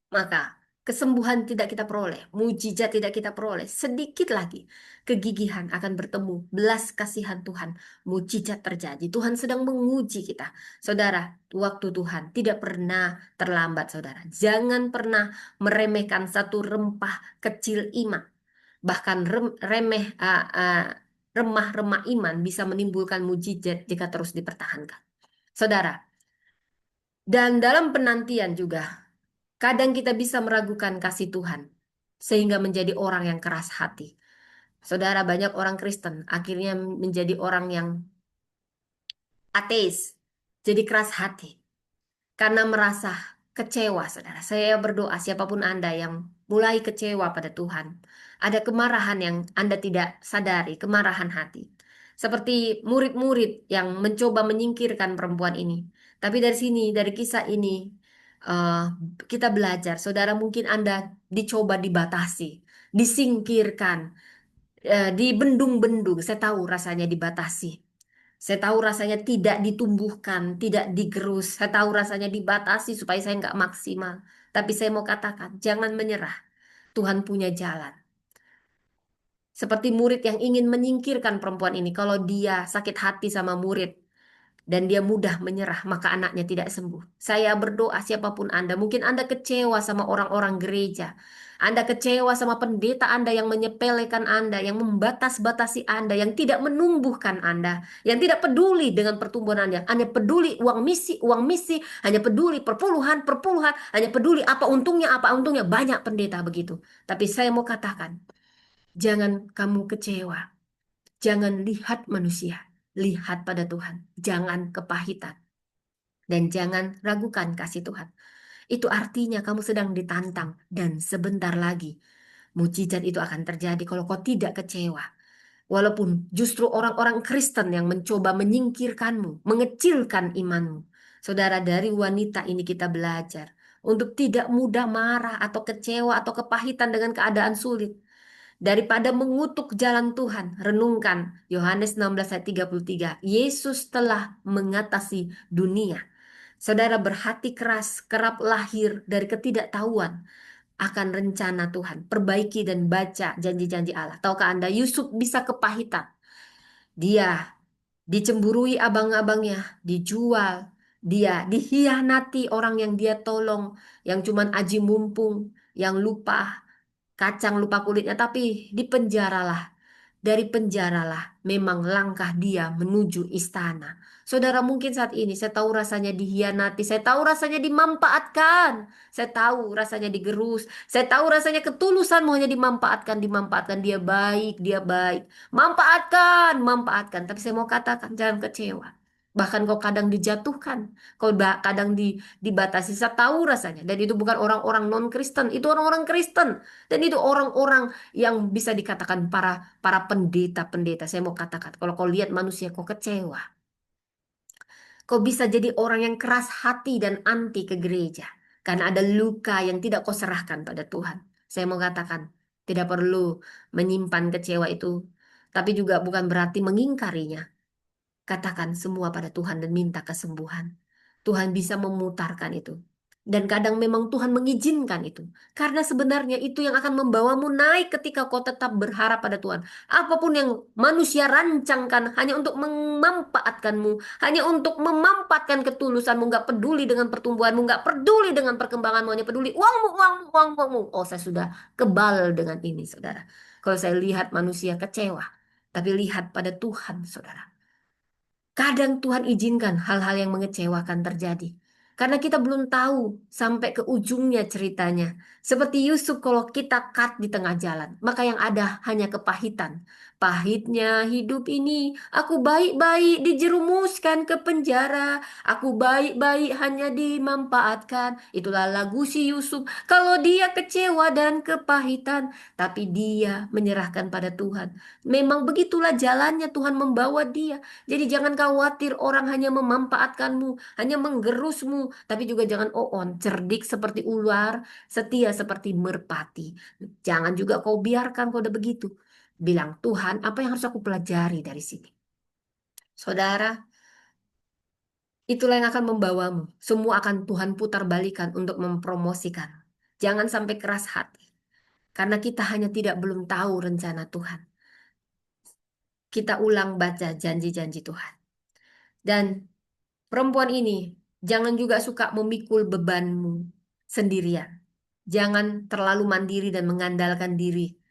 maka kesembuhan tidak kita peroleh, mujizat tidak kita peroleh. Sedikit lagi kegigihan akan bertemu belas kasihan Tuhan, mujizat terjadi. Tuhan sedang menguji kita. Saudara, waktu Tuhan tidak pernah terlambat, saudara. Jangan pernah meremehkan satu rempah kecil iman. Bahkan remah-remah iman bisa menimbulkan mujizat jika terus dipertahankan. Saudara, dan dalam penantian juga kadang kita bisa meragukan kasih Tuhan sehingga menjadi orang yang keras hati. Saudara, banyak orang Kristen akhirnya menjadi orang yang ateis, jadi keras hati karena merasa kecewa, saudara. Saya berdoa siapapun Anda yang mulai kecewa pada Tuhan, ada kemarahan yang Anda tidak sadari, kemarahan hati. Seperti murid-murid yang mencoba menyingkirkan perempuan ini. Tapi dari sini, dari kisah ini, eh, kita belajar, saudara, mungkin Anda dicoba dibatasi, disingkirkan, dibendung-bendung. Saya tahu rasanya dibatasi. Saya tahu rasanya tidak ditumbuhkan, tidak digerus. Saya tahu rasanya dibatasi supaya saya nggak maksimal. Tapi saya mau katakan, jangan menyerah. Tuhan punya jalan. Seperti murid yang ingin menyingkirkan perempuan ini. Kalau dia sakit hati sama murid dan dia mudah menyerah, maka anaknya tidak sembuh. Saya berdoa siapapun Anda, mungkin Anda kecewa sama orang-orang gereja. Anda kecewa sama pendeta Anda yang menyepelekan Anda, yang membatas-batasi Anda, yang tidak menumbuhkan Anda, yang tidak peduli dengan pertumbuhan Anda, hanya peduli uang misi, hanya peduli perpuluhan, perpuluhan, hanya peduli apa untungnya, banyak pendeta begitu. Tapi saya mau katakan, jangan kamu kecewa. Jangan lihat manusia, lihat pada Tuhan. Jangan kepahitan dan jangan ragukan kasih Tuhan. Itu artinya kamu sedang ditantang dan sebentar lagi mujizat itu akan terjadi kalau kau tidak kecewa. Walaupun justru orang-orang Kristen yang mencoba menyingkirkanmu, mengecilkan imanmu. Saudara, dari wanita ini kita belajar untuk tidak mudah marah atau kecewa atau kepahitan dengan keadaan sulit. Daripada mengutuk jalan Tuhan, renungkan Yohanes 16 ayat 33. Yesus telah mengatasi dunia. Saudara, berhati keras, kerap lahir dari ketidaktahuan akan rencana Tuhan. Perbaiki dan baca janji-janji Allah. Tahukah Anda, Yusuf bisa kepahitan. Dia dicemburui abang-abangnya, dijual, dia dihianati orang yang dia tolong, yang cuman aji mumpung, yang lupa kacang lupa kulitnya, tapi dipenjaralah. Dari penjaralah memang langkah dia menuju istana. Saudara, mungkin saat ini saya tahu rasanya dihianati, saya tahu rasanya dimanfaatkan, saya tahu rasanya digerus, saya tahu rasanya ketulusanmu hanya dimanfaatkan, dimanfaatkan. Dia baik, dia baik. Manfaatkan, manfaatkan. Tapi saya mau katakan, jangan kecewa. Bahkan kau kadang dijatuhkan, kadang dibatasi. Saya tahu rasanya. Dan itu bukan orang-orang non-Kristen, itu orang-orang Kristen. Dan itu orang-orang yang bisa dikatakan para para pendeta-pendeta. Saya mau katakan, kalau kau lihat manusia, kau kecewa. Kau bisa jadi orang yang keras hati dan anti ke gereja. Karena ada luka yang tidak kau serahkan pada Tuhan. Saya mau katakan, tidak perlu menyimpan kecewa itu. Tapi juga bukan berarti mengingkarinya. Katakan semua pada Tuhan dan minta kesembuhan. Tuhan bisa memutarkan itu. Dan kadang memang Tuhan mengizinkan itu. Karena sebenarnya itu yang akan membawamu naik ketika kau tetap berharap pada Tuhan. Apapun yang manusia rancangkan hanya untuk memanfaatkanmu, hanya untuk memanfaatkan ketulusanmu, nggak peduli dengan pertumbuhanmu, nggak peduli dengan perkembanganmu, hanya peduli uangmu, uangmu, uangmu, uangmu. Oh, saya sudah kebal dengan ini, saudara. Kalau saya lihat manusia kecewa, tapi lihat pada Tuhan, saudara. Kadang Tuhan izinkan hal-hal yang mengecewakan terjadi. Karena kita belum tahu sampai ke ujungnya ceritanya. Seperti Yusuf kalau kita cut di tengah jalan, maka yang ada hanya kepahitan. Pahitnya hidup ini, aku baik-baik dijerumuskan ke penjara. Aku baik-baik hanya dimanfaatkan. Itulah lagu si Yusuf. Kalau dia kecewa dan kepahitan, tapi dia menyerahkan pada Tuhan. Memang begitulah jalannya Tuhan membawa dia. Jadi jangan khawatir orang hanya memanfaatkanmu, hanya menggerusmu, tapi juga jangan cerdik seperti ular, setia seperti merpati. Jangan juga kau biarkan kau udah begitu. Bilang, Tuhan, apa yang harus aku pelajari dari sini? Saudara, itulah yang akan membawamu. Semua akan Tuhan putar balikan untuk mempromosikan. Jangan sampai keras hati. Karena kita hanya tidak belum tahu rencana Tuhan. Kita ulang baca janji-janji Tuhan. Dan perempuan ini jangan juga suka memikul bebanmu sendirian. Jangan terlalu mandiri dan mengandalkan diri.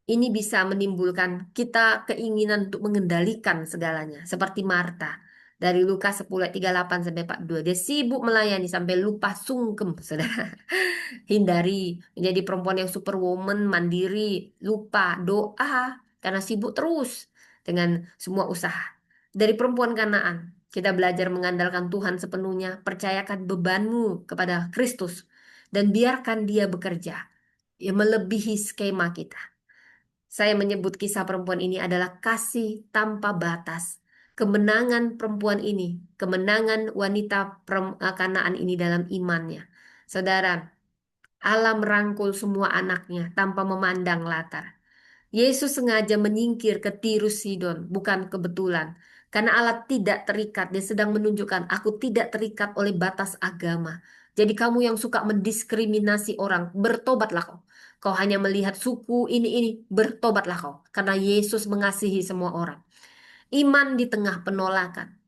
Ini bisa menimbulkan kita keinginan untuk mengendalikan segalanya. Seperti Marta. Dari Lukas 10 ayat 38 sampai 42. Dia sibuk melayani sampai lupa sungkem, saudara. Hindari menjadi perempuan yang superwoman, mandiri, lupa doa, karena sibuk terus dengan semua usaha. Dari perempuan Kanaan, kita belajar mengandalkan Tuhan sepenuhnya, percayakan bebanmu kepada Kristus, dan biarkan dia bekerja, ya melebihi skema kita. Saya menyebut kisah perempuan ini adalah kasih tanpa batas. Kemenangan perempuan ini, kemenangan wanita Kanaan ini dalam imannya. Saudara, Allah merangkul semua anaknya tanpa memandang latar. Yesus sengaja menyingkir ke Tirus Sidon, bukan kebetulan. Karena Allah tidak terikat, dia sedang menunjukkan, aku tidak terikat oleh batas agama. Jadi kamu yang suka mendiskriminasi orang, bertobatlah kau. Kau hanya melihat suku ini, bertobatlah kau. Karena Yesus mengasihi semua orang. Iman di tengah penolakan.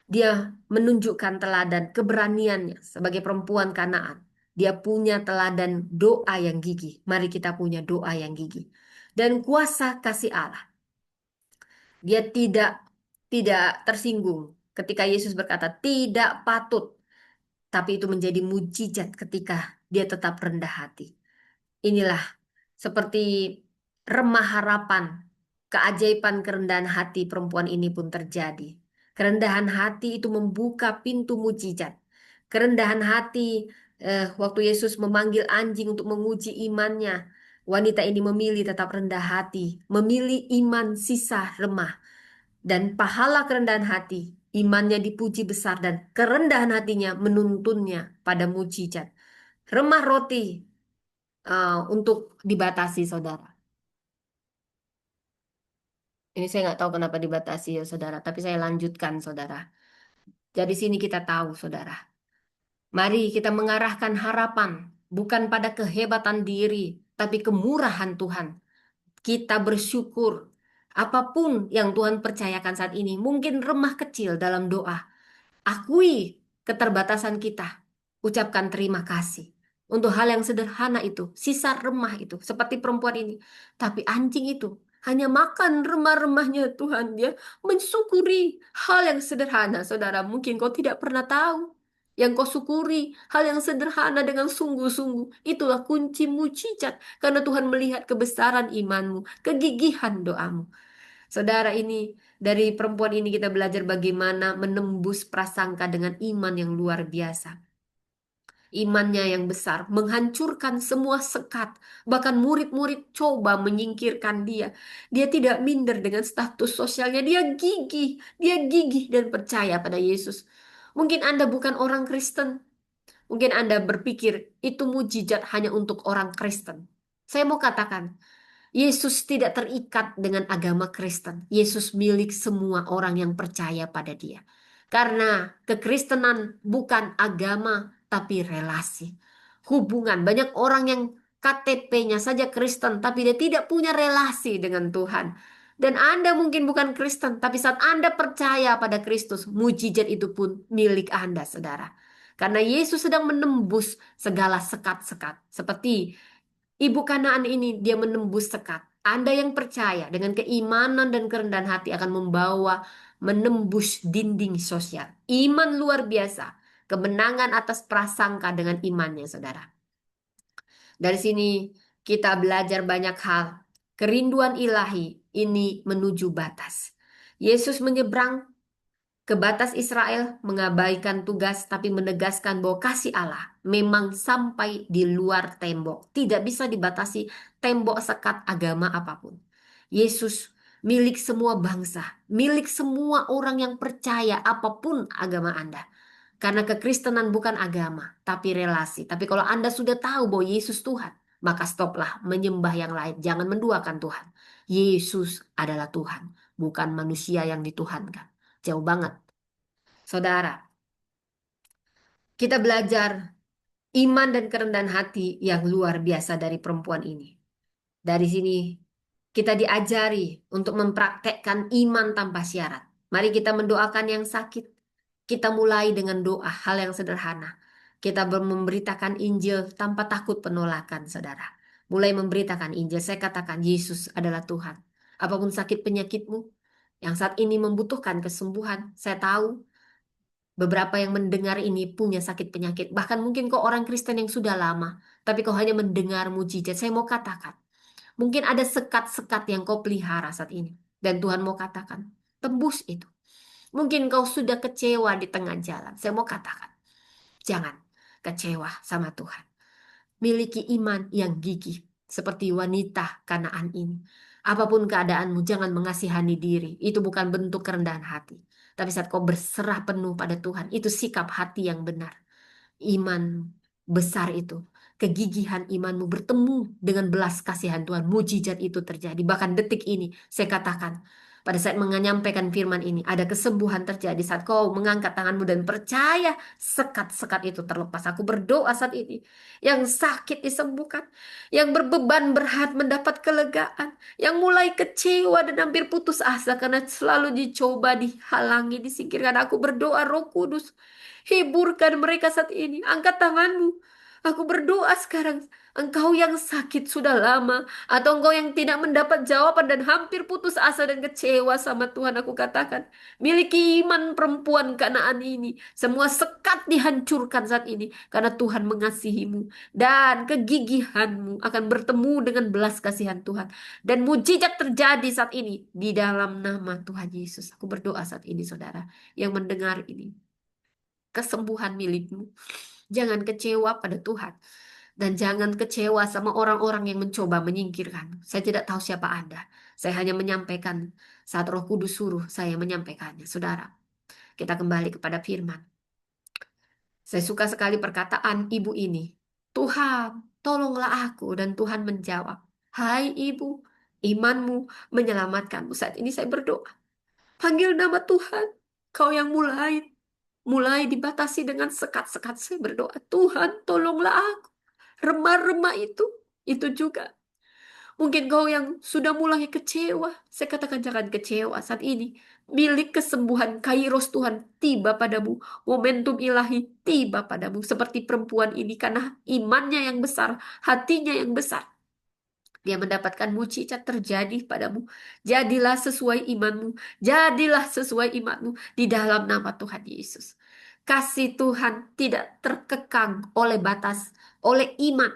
Dia menunjukkan teladan keberaniannya sebagai perempuan Kanaan. Dia punya teladan doa yang gigih. Mari kita punya doa yang gigih. Dan kuasa kasih Allah. Dia tidak tersinggung ketika Yesus berkata tidak patut, tapi itu menjadi mujizat ketika dia tetap rendah hati. Inilah seperti remah harapan, keajaiban kerendahan hati perempuan ini pun terjadi. Kerendahan hati itu membuka pintu mujizat. Kerendahan hati, waktu Yesus memanggil anjing untuk menguji imannya, wanita ini memilih tetap rendah hati, memilih iman sisa remah. Dan pahala kerendahan hati, imannya dipuji besar dan kerendahan hatinya menuntunnya pada mujizat. Remah roti untuk dibatasi, saudara. Ini saya nggak tahu kenapa dibatasi ya, saudara. Tapi saya lanjutkan, saudara. Jadi sini kita tahu, saudara. Mari kita mengarahkan harapan bukan pada kehebatan diri, tapi kemurahan Tuhan. Kita bersyukur apapun yang Tuhan percayakan saat ini. Mungkin remah kecil dalam doa. Akui keterbatasan kita. Ucapkan terima kasih. Untuk hal yang sederhana itu, sisa remah itu, seperti perempuan ini. Tapi anjing itu hanya makan remah-remahnya Tuhan. Dia mensyukuri hal yang sederhana. Saudara, mungkin kau tidak pernah tahu. Yang kau syukuri, hal yang sederhana dengan sungguh-sungguh. Itulah kunci mujizat. Karena Tuhan melihat kebesaran imanmu, kegigihan doamu. Saudara ini, dari perempuan ini kita belajar bagaimana menembus prasangka dengan iman yang luar biasa. Imannya yang besar menghancurkan semua sekat. Bahkan murid-murid coba menyingkirkan dia. Dia tidak minder dengan status sosialnya. Dia gigih dan percaya pada Yesus. Mungkin Anda bukan orang Kristen. Mungkin Anda berpikir itu mujizat hanya untuk orang Kristen. Saya mau katakan, Yesus tidak terikat dengan agama Kristen. Yesus milik semua orang yang percaya pada Dia. Karena kekristenan bukan agama, tapi relasi. Hubungan. Banyak orang yang KTP-nya saja Kristen, tapi dia tidak punya relasi dengan Tuhan. Dan Anda mungkin bukan Kristen, tapi saat Anda percaya pada Kristus, mujizat itu pun milik Anda, saudara. Karena Yesus sedang menembus segala sekat-sekat. Seperti Ibu Kanaan ini, dia menembus sekat. Anda yang percaya dengan keimanan dan kerendahan hati akan membawa menembus dinding sosial. Iman luar biasa. Kemenangan atas prasangka dengan imannya, saudara. Dari sini kita belajar banyak hal. Kerinduan ilahi ini menuju batas. Yesus menyeberang ke batas Israel, mengabaikan tugas tapi menegaskan bahwa kasih Allah memang sampai di luar tembok. Tidak bisa dibatasi tembok sekat agama apapun. Yesus milik semua bangsa, milik semua orang yang percaya apapun agama Anda. Karena kekristenan bukan agama, tapi relasi. Tapi kalau Anda sudah tahu bahwa Yesus Tuhan, maka stoplah menyembah yang lain. Jangan menduakan Tuhan. Yesus adalah Tuhan, bukan manusia yang dituhankan. Jauh banget. Saudara, kita belajar iman dan kerendahan hati yang luar biasa dari perempuan ini. Dari sini kita diajari untuk mempraktekkan iman tanpa syarat. Mari kita mendoakan yang sakit. Kita mulai dengan doa, hal yang sederhana. Kita memberitakan Injil tanpa takut penolakan, saudara. Mulai memberitakan Injil, saya katakan Yesus adalah Tuhan. Apapun sakit penyakitmu, yang saat ini membutuhkan kesembuhan, saya tahu beberapa yang mendengar ini punya sakit penyakit. Bahkan mungkin kau orang Kristen yang sudah lama. Tapi kau hanya mendengar mujizat. Saya mau katakan. Mungkin ada sekat-sekat yang kau pelihara saat ini. Dan Tuhan mau katakan. Tembus itu. Mungkin kau sudah kecewa di tengah jalan. Saya mau katakan. Jangan kecewa sama Tuhan. Miliki iman yang gigih. Seperti wanita Kanaan ini. Apapun keadaanmu, jangan mengasihani diri. Itu bukan bentuk kerendahan hati. Tapi saat kau berserah penuh pada Tuhan, itu sikap hati yang benar. Iman besar itu. Kegigihan imanmu bertemu dengan belas kasihan Tuhan. Mujizat itu terjadi. Bahkan detik ini saya katakan. Pada saat menyampaikan firman ini, ada kesembuhan terjadi saat kau mengangkat tanganmu dan percaya sekat-sekat itu terlepas. Aku berdoa saat ini. Yang sakit disembuhkan. Yang berbeban berat mendapat kelegaan. Yang mulai kecewa dan hampir putus asa karena selalu dicoba, dihalangi, disingkirkan. Aku berdoa Roh Kudus. Hiburkan mereka saat ini. Angkat tanganmu. Aku berdoa sekarang. Engkau yang sakit sudah lama. Atau engkau yang tidak mendapat jawaban dan hampir putus asa dan kecewa sama Tuhan. Aku katakan. Miliki iman perempuan Kanaan ini. Semua sekat dihancurkan saat ini. Karena Tuhan mengasihimu. Dan kegigihanmu akan bertemu dengan belas kasihan Tuhan. Dan mujizat terjadi saat ini. Di dalam nama Tuhan Yesus. Aku berdoa saat ini saudara. Yang mendengar ini kesembuhan milikmu. Jangan kecewa pada Tuhan. Dan jangan kecewa sama orang-orang yang mencoba menyingkirkan. Saya tidak tahu siapa Anda. Saya hanya menyampaikan saat Roh Kudus suruh saya menyampaikannya. Saudara, kita kembali kepada firman. Saya suka sekali perkataan ibu ini. Tuhan, tolonglah aku. Dan Tuhan menjawab, hai ibu, imanmu menyelamatkanmu. Saat ini saya berdoa. Panggil nama Tuhan. Kau yang mulai dibatasi dengan sekat-sekat. Saya berdoa, Tuhan tolonglah aku. Remah-remah itu juga. Mungkin kau yang sudah mulai kecewa. Saya katakan jangan kecewa saat ini. Milik kesembuhan Kairos Tuhan tiba padamu. Momentum ilahi tiba padamu. Seperti perempuan ini karena imannya yang besar, hatinya yang besar. Dia mendapatkan mujizat terjadi padamu. Jadilah sesuai imanmu. Jadilah sesuai imanmu di dalam nama Tuhan Yesus. Kasih Tuhan tidak terkekang oleh batas, oleh iman.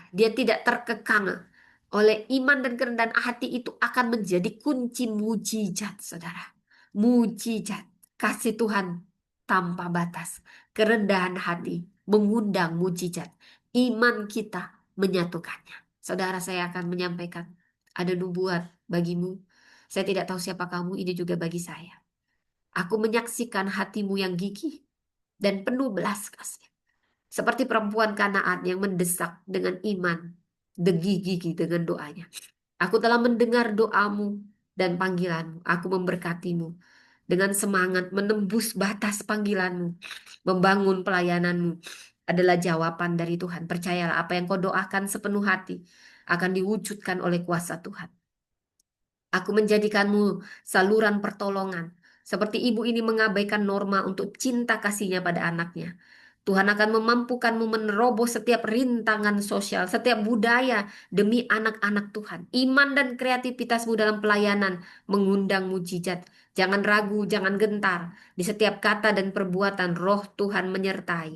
Dia tidak terkekang oleh iman dan kerendahan hati itu akan menjadi kunci mujizat, saudara. Mujizat. Kasih Tuhan tanpa batas. Kerendahan hati mengundang mujizat. Iman kita menyatukannya. Saudara, saya akan menyampaikan ada nubuat bagimu. Saya tidak tahu siapa kamu, ini juga bagi saya. Aku menyaksikan hatimu yang gigih dan penuh belas kasih. Seperti perempuan Kanaan yang mendesak dengan iman, degi-gigi dengan doanya. Aku telah mendengar doamu dan panggilanmu. Aku memberkatimu. dengan semangat menembus batas panggilanmu, membangun pelayananmu adalah jawaban dari Tuhan. Percayalah apa yang kau doakan sepenuh hati akan diwujudkan oleh kuasa Tuhan. Aku menjadikanmu saluran pertolongan. Seperti ibu ini mengabaikan norma untuk cinta kasihnya pada anaknya. Tuhan akan memampukanmu menerobos setiap rintangan sosial, setiap budaya demi anak-anak Tuhan. Iman dan kreativitasmu dalam pelayanan mengundang mujizat. Jangan ragu, jangan gentar. Di setiap kata dan perbuatan roh Tuhan menyertai.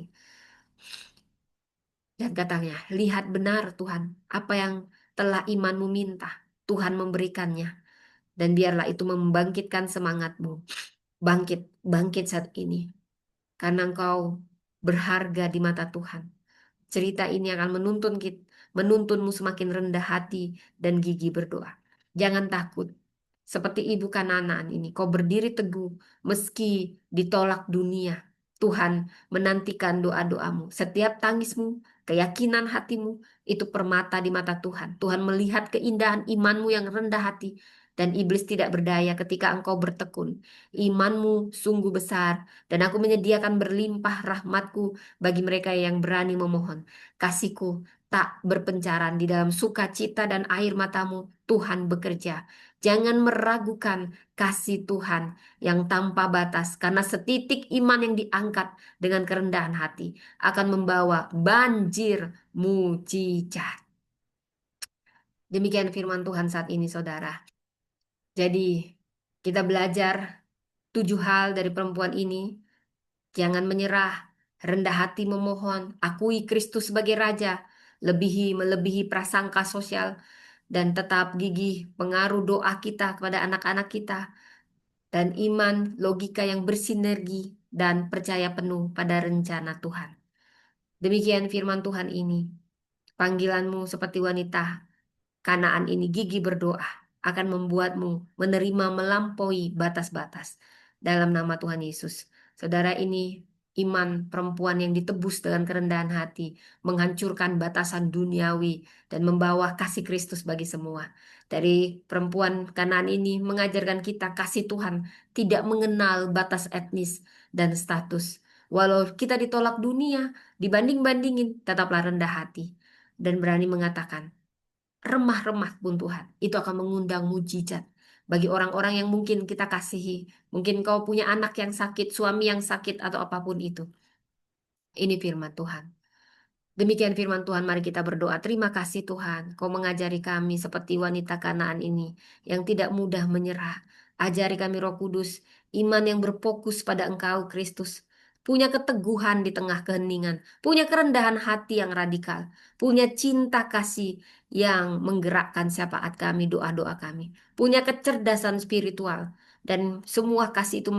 Dan katanya, lihat benar Tuhan, apa yang telah imanmu minta. Tuhan memberikannya. Dan biarlah itu membangkitkan semangatmu. Bangkit, bangkit saat ini. Karena engkau berharga di mata Tuhan. Cerita ini akan menuntunmu semakin rendah hati dan gigih berdoa. Jangan takut. Seperti ibu Kanaan ini, kau berdiri teguh meski ditolak dunia. Tuhan menantikan doa-doamu. Setiap tangismu, keyakinan hatimu, itu permata di mata Tuhan. Tuhan melihat keindahan imanmu yang rendah hati. Dan iblis tidak berdaya ketika engkau bertekun. Imanmu sungguh besar. Dan aku menyediakan berlimpah rahmatku bagi mereka yang berani memohon. Kasihku tak berpencaran di dalam sukacita dan air matamu. Tuhan bekerja. Jangan meragukan kasih Tuhan yang tanpa batas, karena setitik iman yang diangkat dengan kerendahan hati akan membawa banjir mujizat. Demikian firman Tuhan saat ini, saudara. Jadi, kita belajar 7 hal dari perempuan ini. Jangan menyerah, rendah hati memohon, akui Kristus sebagai Raja, melebihi prasangka sosial, dan tetap gigih pengaruh doa kita kepada anak-anak kita, dan iman, logika yang bersinergi, dan percaya penuh pada rencana Tuhan. Demikian firman Tuhan ini. Panggilanmu seperti wanita Kanaan ini gigih berdoa akan membuatmu menerima melampaui batas-batas dalam nama Tuhan Yesus. Saudara, ini iman perempuan yang ditebus dengan kerendahan hati, menghancurkan batasan duniawi dan membawa kasih Kristus bagi semua. Dari perempuan Kanaan ini mengajarkan kita kasih Tuhan tidak mengenal batas etnis dan status. Walau kita ditolak dunia, dibanding-bandingin, tetaplah rendah hati dan berani mengatakan, remah-remah pun Tuhan, itu akan mengundang mujizat bagi orang-orang yang mungkin kita kasihi. Mungkin kau punya anak yang sakit, suami yang sakit, atau apapun itu. Ini firman Tuhan. Demikian firman Tuhan, mari kita berdoa. Terima kasih Tuhan, Kau mengajari kami seperti wanita Kanaan ini yang tidak mudah menyerah. Ajari kami Roh Kudus, iman yang berfokus pada Engkau Kristus. Punya keteguhan di tengah keheningan, punya kerendahan hati yang radikal, punya cinta kasih yang menggerakkan syafaat kami, doa-doa kami, punya kecerdasan spiritual, dan semua kasih itu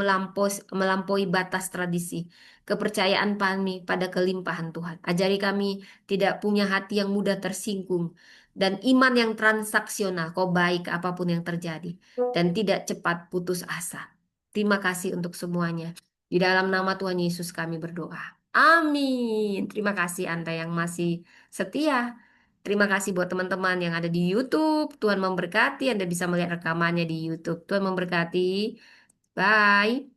melampaui batas tradisi kepercayaan kami pada kelimpahan Tuhan. Ajari kami tidak punya hati yang mudah tersinggung dan iman yang transaksional, kau baik apapun yang terjadi dan tidak cepat putus asa. Terima kasih untuk semuanya. Di dalam nama Tuhan Yesus kami berdoa. Amin. Terima kasih Anda yang masih setia. Terima kasih buat teman-teman yang ada di YouTube. Tuhan memberkati. Anda bisa melihat rekamannya di YouTube. Tuhan memberkati. Bye.